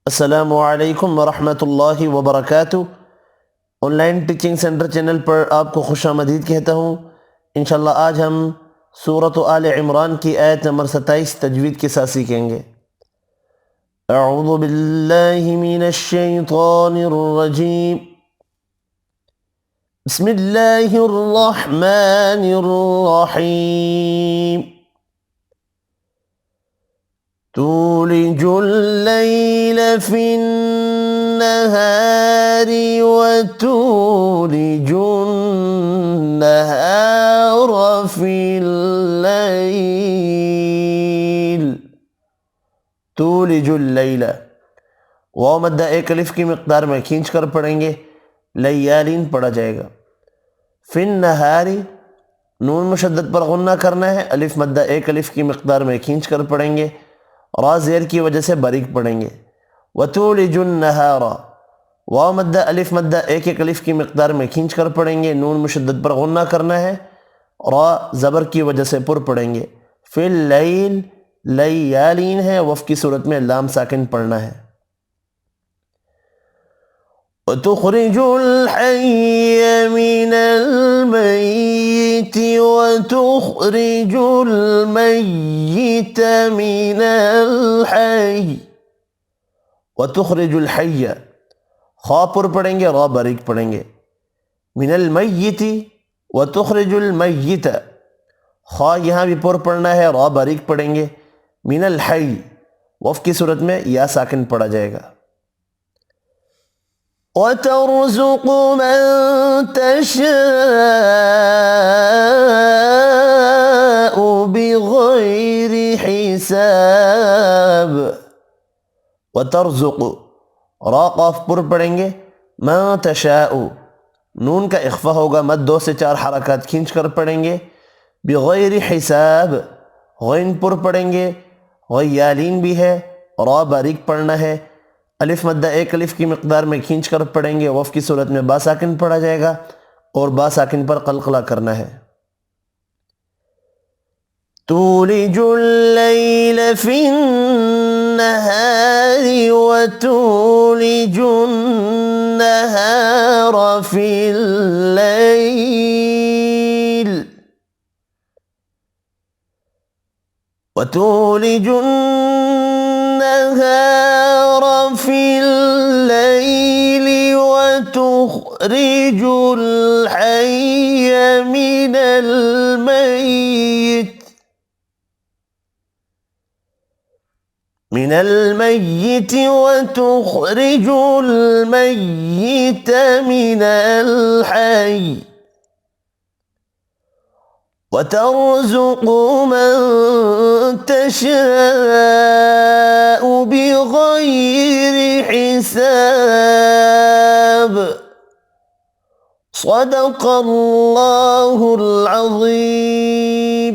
अस्सलामु अलैकुम वरहमतुल्लाहि वबरकातुह। ऑनलाइन टीचिंग सेंटर चैनल पर आपको खुशामदीद कहता हूँ। इंशाअल्लाह आज हम सूरत आल इमरान की आयत नंबर 27 तजवीद के साथ सीखेंगे। अऊज़ु बिल्लाहि मिनश शैतानिर रजीम। बिस्मिल्लाहिर रहमानिर रहीम। तूलिजुल लैल फिन्नहार वतूलिजुन नहार फिल्लैल। तूलिजुल लैल वाव मद्दा एक अलिफ की मिक़दार में खींच कर पढ़ेंगे, लैयालीन पढ़ा जाएगा। फिन्नहारी नून मुशद्दद पर गुन्ना करना है, अलिफ मद्दा एक अलिफ की मिक़दार में खींच कर पढ़ेंगे, रा ज़ेर की वजह से बारीक पढ़ेंगे। वतूलिजुन नहारा वाव मद्दा अलिफ मद्दा एक एक अलिफ की मिक़दार में खींच कर पढ़ेंगे, नून मुशद्दद पर गुन्ना करना है, रा ज़बर की वजह से पुर पढ़ेंगे। फिल लैल लैयालीन है, वफ़ की सूरत में लाम साकिन पढ़ना है। वतुख़रिजुल हय्य मिनल मय्यित वतुख़रिजुल मय्यित मिनल हय्य। वतुख़रिजुल हय्य खा पुर पढ़ेंगे, रा बारीक पढ़ेंगे। मिनल मय्यित वतुख़रिजुल मय्यित खा यहाँ भी पुर पढ़ना है, रा बारीक पढ़ेंगे। मिनल हय्य वफ़ की सूरत में या साकिन पढ़ा जाएगा। वतर्ज़ुक़ मन तशाअ बिग़ैरि हिसाब। वतर्ज़ुक़ रा क़ाफ़ पुर पढ़ेंगे, मन तशाअ नून का इख़्फ़ा होगा, मद 2 से 4 हरकत खींच कर पढ़ेंगे। बिग़ैरि हिसाब गैन पुर पढ़ेंगे, गैयालीन भी है, रा बारीक पढ़ना है। अलिफ मद्दा एक अलिफ की मिक़दार में खींच कर पढ़ेंगे, वफ़ की सूरत में बा साकिन पढ़ा जाएगा और बा साकिन पर क़लक़ला करना है। तूलिजुल लैल फिन्नहार वतूलिजुन नहार फिल्लैल। वतूलिजुन नहार फिल्लैल वतुख़रिजुल हय्य मिनल मय्यित वतुख़रिजुल मय्यित मिनल हय्य। वतर्ज़ुक़ मन तशाअ बिग़ैरि हिसाब। सदक़ल्लाहुल अज़ीम।